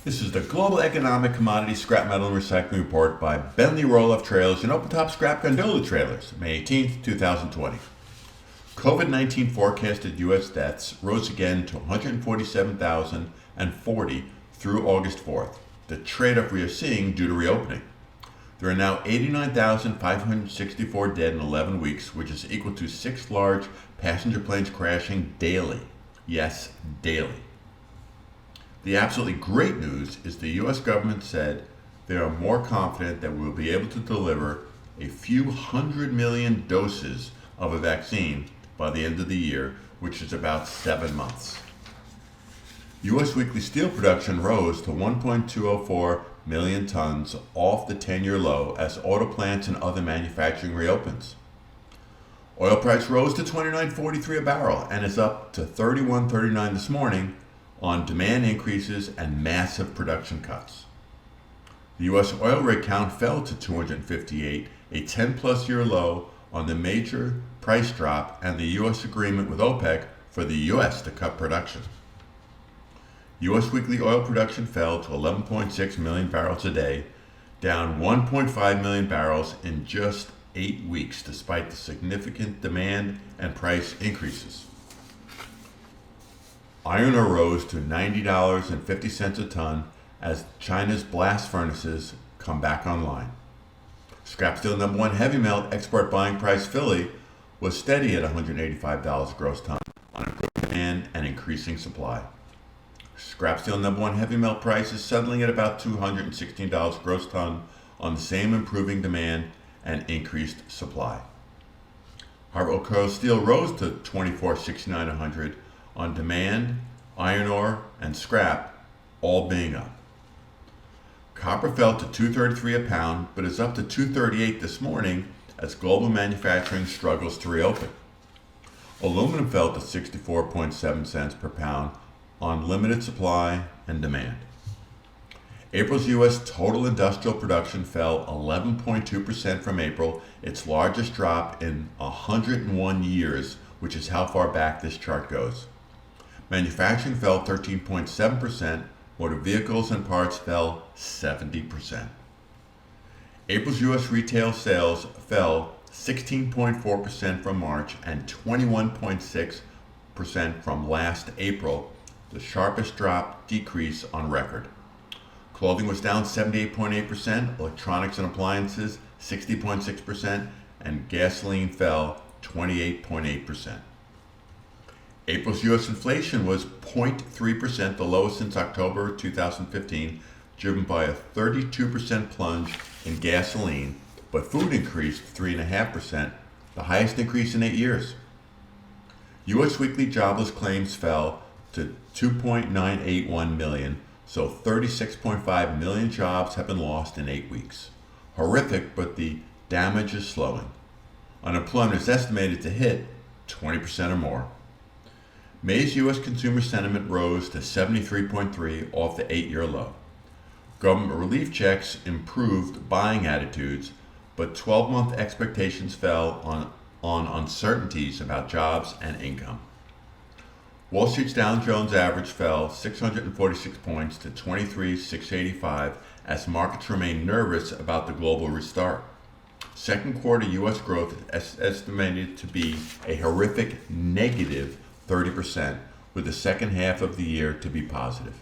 This is the Global Economic Commodities Scrap Metal and Recycling Report by BENLEE Roll-Off Trailers and Open-Top Scrap Gondola Trailers, May 18, 2020. COVID-19 forecasted U.S. deaths rose again to 147,040 through August 4th, the trade-off we are seeing due to reopening. There are now 89,564 dead in 11 weeks, which is equal to 6 large passenger planes crashing daily. Yes, daily. The absolutely great news is the U.S. government said they are more confident that we will be able to deliver a few 100 million doses of a vaccine by the end of the year, which is about 7 months. U.S. weekly steel production rose to 1.204 million tons off the 10-year low as auto plants and other manufacturing reopens. Oil price rose to $29.43 a barrel and is up to $31.39 this morning on demand increases and massive production cuts. The U.S. oil rig count fell to 258, a 10-plus year low on the major price drop and the U.S. agreement with OPEC for the U.S. to cut production. U.S. weekly oil production fell to 11.6 million barrels a day, down 1.5 million barrels in just 8 weeks, despite the significant demand and price increases. Iron ore rose to $90.50 a ton as China's blast furnaces come back online. Scrap steel number one heavy melt export buying price Philly was steady at $185 gross ton on improved demand and increasing supply. Scrap steel number one heavy melt price is settling at about $216 gross ton on the same improving demand and increased supply. Hot rolled coil steel rose to $24.69 on demand, iron ore, and scrap all being up. Copper fell to $2.33 a pound, but is up to $2.38 this morning as global manufacturing struggles to reopen. Aluminum fell to 64.7 cents per pound on limited supply and demand. April's U.S. total industrial production fell 11.2% from April, its largest drop in 101 years, which is how far back this chart goes. Manufacturing fell 13.7%, motor vehicles and parts fell 70%. April's U.S. retail sales fell 16.4% from March and 21.6% from last April, the sharpest decrease on record. Clothing was down 78.8%, electronics and appliances 60.6%, and gasoline fell 28.8%. April's U.S. inflation was 0.3%, the lowest since October 2015, driven by a 32% plunge in gasoline, but food increased 3.5%, the highest increase in 8 years. U.S. weekly jobless claims fell to 2.981 million, so 36.5 million jobs have been lost in 8 weeks. Horrific, but the damage is slowing. Unemployment is estimated to hit 20% or more. May's U.S. consumer sentiment rose to 73.3 off the 8-year low. Government relief checks improved buying attitudes, but 12-month expectations fell on uncertainties about jobs and income. Wall Street's Dow Jones average fell 646 points to 23,685 as markets remain nervous about the global restart. Second quarter U.S. growth is estimated to be a horrific negative 30%, with the second half of the year to be positive.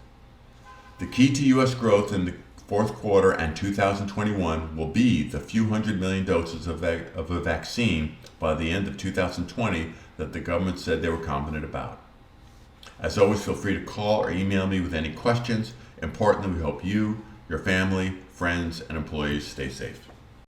The key to U.S. growth in the fourth quarter and 2021 will be the few 100 million doses of a vaccine by the end of 2020 that the government said they were confident about. As always, feel free to call or email me with any questions. Importantly, we hope you, your family, friends, and employees stay safe.